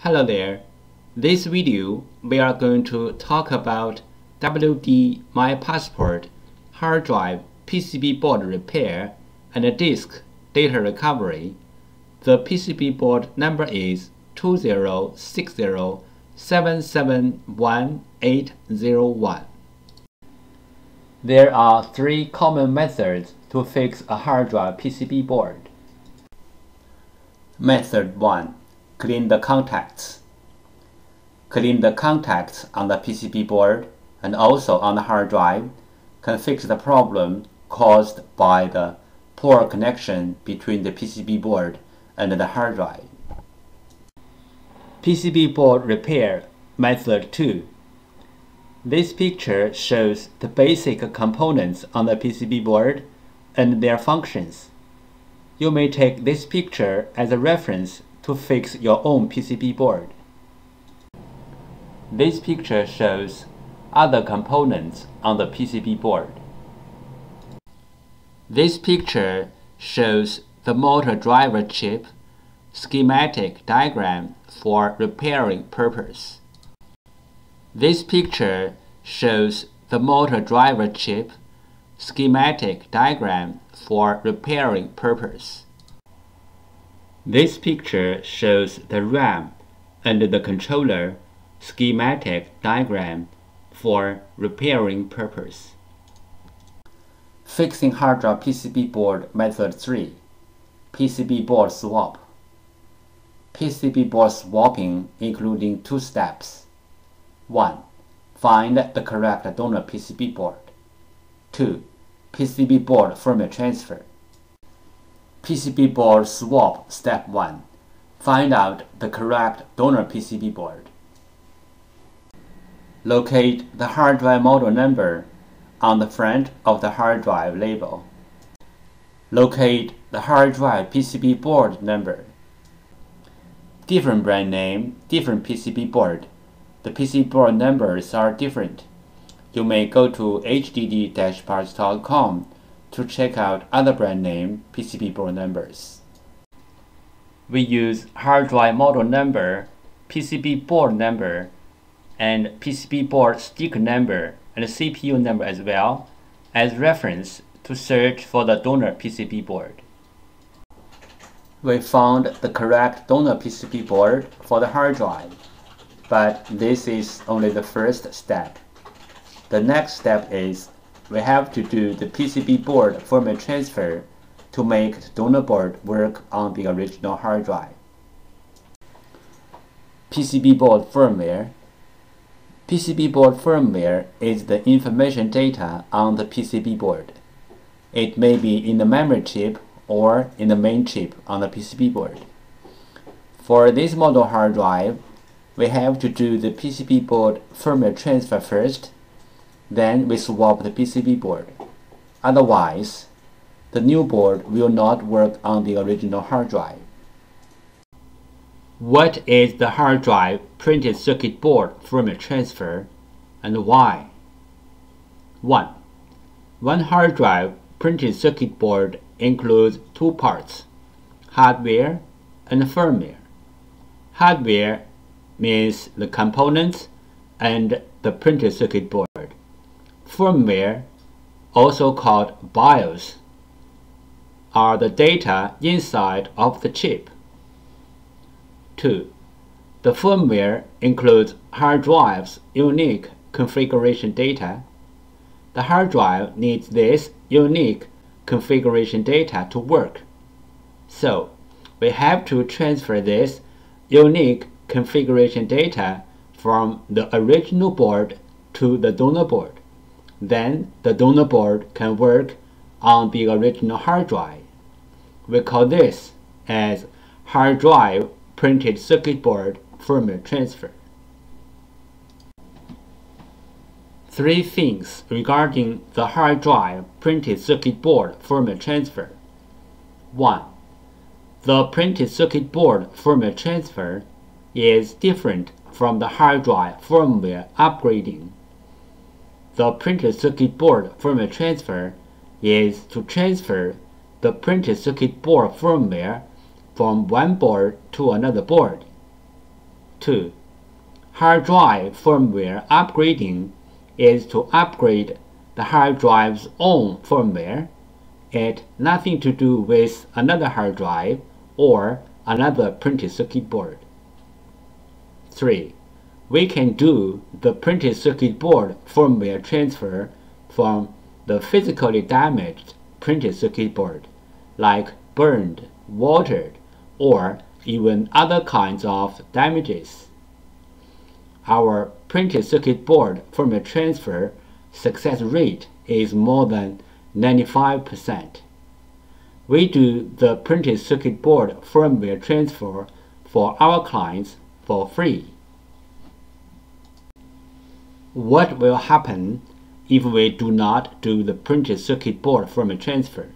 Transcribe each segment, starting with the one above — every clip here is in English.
Hello there. This video we are going to talk about WD My Passport hard drive PCB board repair and disk data recovery. The PCB board number is 2060771801. There are three common methods to fix a hard drive PCB board. Method 1. Clean the contacts. Clean the contacts on the PCB board and also on the hard drive can fix the problem caused by the poor connection between the PCB board and the hard drive. PCB board repair method 2. This picture shows the basic components on the PCB board and their functions. You may take this picture as a reference to fix your own PCB board. This picture shows other components on the PCB board. This picture shows the motor driver chip schematic diagram for repairing purpose. This picture shows the motor driver chip schematic diagram for repairing purpose. This picture shows the RAM and the controller schematic diagram for repairing purpose. Fixing hard drive PCB board method 3. PCB board swap. PCB board swapping including two steps. 1. Find the correct donor PCB board. 2. PCB board firmware transfer. PCB board swap step 1. Find out the correct donor PCB board. Locate the hard drive model number on the front of the hard drive label. Locate the hard drive PCB board number. Different brand name, different PCB board. The PCB board numbers are different. You may go to hdd-parts.com to check out other brand name PCB board numbers. We use hard drive model number, PCB board number, and PCB board sticker number and CPU number as well as reference to search for the donor PCB board. We found the correct donor PCB board for the hard drive, but this is only the first step. The next step is we have to do the PCB board firmware transfer to make the donor board work on the original hard drive. PCB board firmware. PCB board firmware is the information data on the PCB board. It may be in the memory chip or in the main chip on the PCB board. For this model hard drive, we have to do the PCB board firmware transfer first, then we swap the PCB board. Otherwise, the new board will not work on the original hard drive. What is the hard drive printed circuit board firmware transfer and why? 1. One hard drive printed circuit board includes two parts, hardware and firmware. Hardware means the components and the printed circuit board. Firmware, also called BIOS, are the data inside of the chip. 2. The firmware includes hard drive's unique configuration data. The hard drive needs this unique configuration data to work. So, we have to transfer this unique configuration data from the original board to the donor board. Then the donor board can work on the original hard drive. We call this as hard drive printed circuit board firmware transfer. 3 things regarding the hard drive printed circuit board firmware transfer. 1. The printed circuit board firmware transfer is different from the hard drive firmware upgrading. The printed circuit board firmware transfer is to transfer the printed circuit board firmware from one board to another board. 2. Hard drive firmware upgrading is to upgrade the hard drive's own firmware. It has nothing to do with another hard drive or another printed circuit board. 3. We can do the printed circuit board firmware transfer from the physically damaged printed circuit board, like burned, watered, or even other kinds of damages. Our printed circuit board firmware transfer success rate is more than 95%. We do the printed circuit board firmware transfer for our clients for free. What will happen if we do not do the printed circuit board firmware transfer?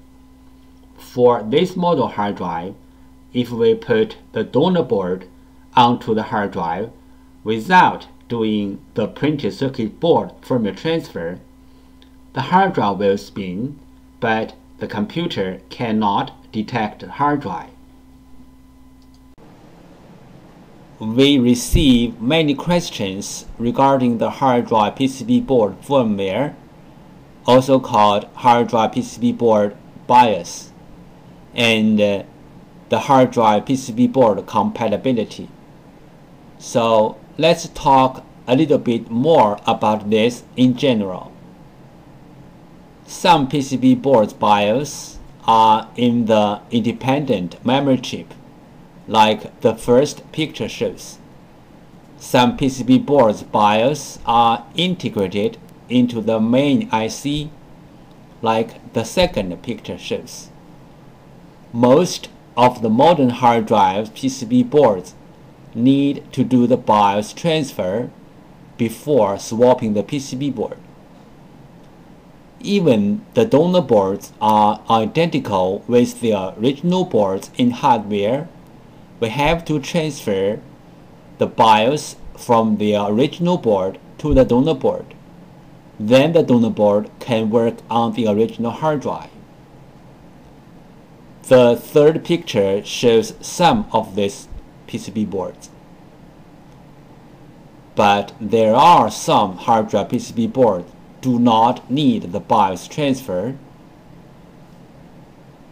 For this model hard drive, if we put the donor board onto the hard drive without doing the printed circuit board firmware transfer, the hard drive will spin, but the computer cannot detect the hard drive. We receive many questions regarding the hard drive PCB board firmware, also called hard drive PCB board BIOS, and the hard drive PCB board compatibility. So let's talk a little bit more about this in general. Some PCB boards BIOS are in the independent memory chip, like the first picture shows. Some PCB boards BIOS are integrated into the main IC, like the second picture shows. Most of the modern hard drive PCB boards need to do the BIOS transfer before swapping the PCB board. Even the donor boards are identical with the original boards in hardware. We have to transfer the BIOS from the original board to the donor board. Then the donor board can work on the original hard drive. The third picture shows some of these PCB boards. But there are some hard drive PCB boards do not need the BIOS transfer.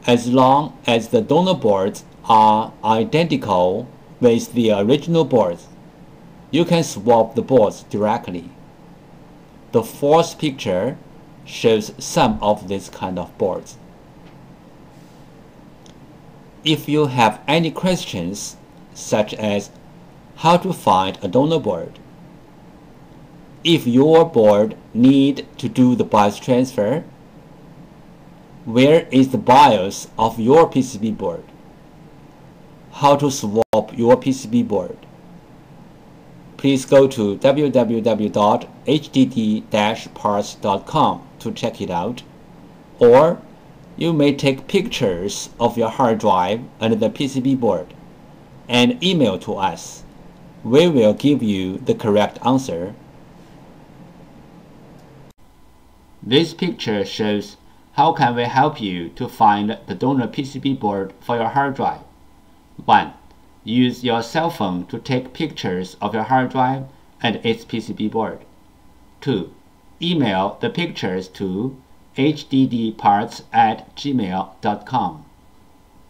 As long as the donor boards are identical with the original boards, you can swap the boards directly. The fourth picture shows some of these kind of boards. If you have any questions, such as how to find a donor board, if your board needs to do the BIOS transfer, where is the BIOS of your PCB board? How to swap your PCB board? Please go to www.hdd-parts.com to check it out, or you may take pictures of your hard drive and the PCB board and email to us. We will give you the correct answer. This picture shows how can we help you to find the donor PCB board for your hard drive. 1. Use your cell phone to take pictures of your hard drive and its PCB board. 2. Email the pictures to hddparts@gmail.com.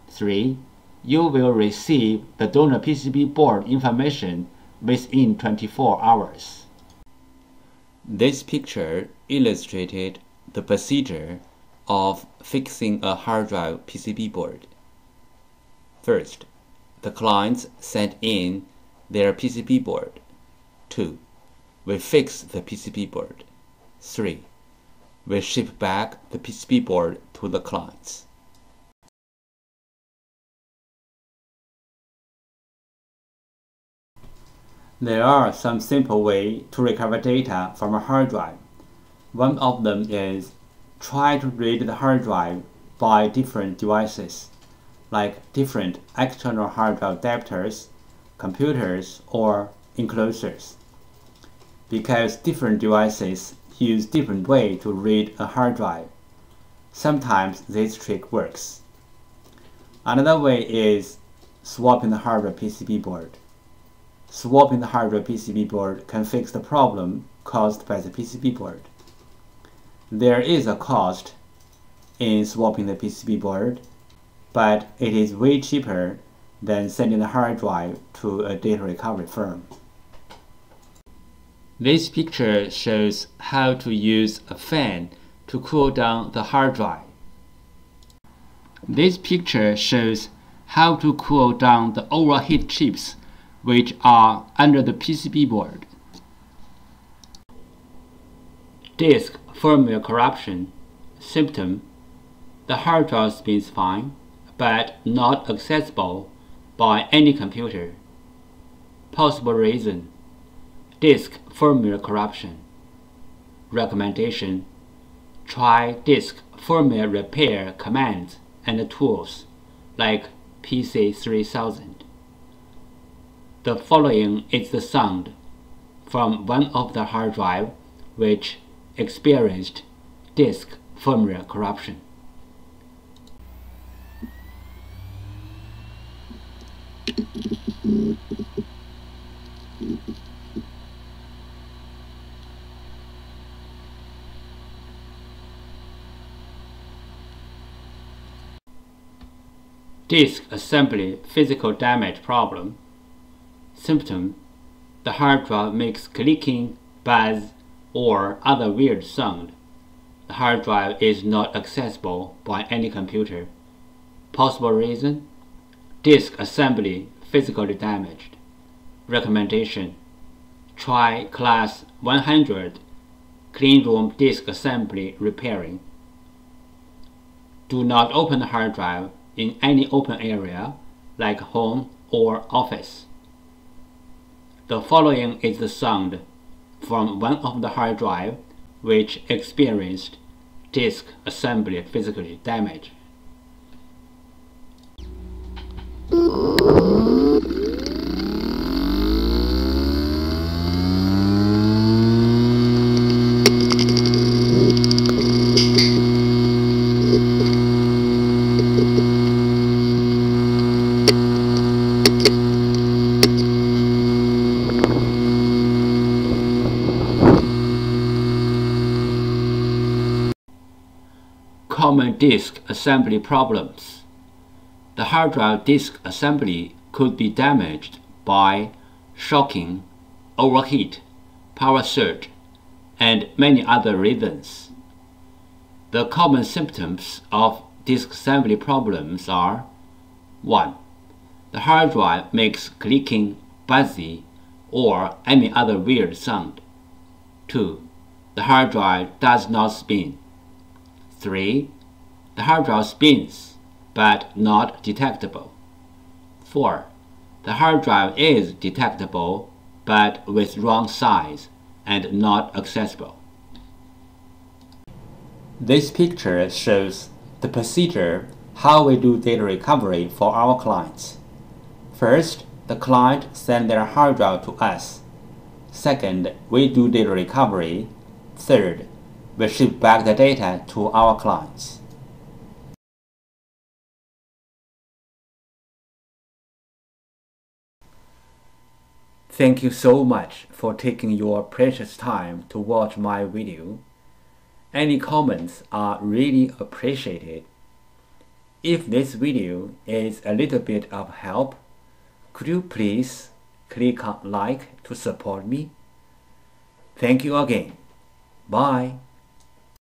3. You will receive the donor PCB board information within 24 hours. This picture illustrated the procedure of fixing a hard drive PCB board. First, the clients sent in their PCB board. 2. We fix the PCB board. 3. We ship back the PCB board to the clients. There are some simple ways to recover data from a hard drive. One of them is try to read the hard drive by different devices, like different external hard drive adapters, computers, or enclosures. Because different devices use different ways to read a hard drive, sometimes this trick works. Another way is swapping the hardware PCB board. Swapping the hard drive PCB board can fix the problem caused by the PCB board. There is a cost in swapping the PCB board, but it is way cheaper than sending the hard drive to a data recovery firm. This picture shows how to use a fan to cool down the hard drive. This picture shows how to cool down the overheat chips which are under the PCB board. Disk firmware corruption. Symptom: the hard drive spins fine, but not accessible by any computer. Possible reason: disk firmware corruption. Recommendation: try disk firmware repair commands and tools like PC3000. The following is the sound from one of the hard drive which experienced disk firmware corruption. Disk assembly physical damage problem. Symptom: the hard drive makes clicking, buzz, or other weird sound. The hard drive is not accessible by any computer. Possible reason: disk assembly physically damaged. Recommendation: try class 100 cleanroom disk assembly repairing. Do not open the hard drive in any open area like home or office. The following is the sound from one of the hard drive which experienced disk assembly physical damage. Common disk assembly problems. The hard drive disk assembly could be damaged by shocking, overheat, power surge, and many other reasons. The common symptoms of disk assembly problems are: 1. The hard drive makes clicking, buzzy, or any other weird sound. 2. The hard drive does not spin. 3. The hard drive spins, but not detectable. 4. The hard drive is detectable, but with wrong size and not accessible. This picture shows the procedure how we do data recovery for our clients. First, the client sends their hard drive to us. Second, we do data recovery. Third, we ship back the data to our clients. Thank you so much for taking your precious time to watch my video. Any comments are really appreciated. If this video is a little bit of help, could you please click on like to support me? Thank you again. Bye.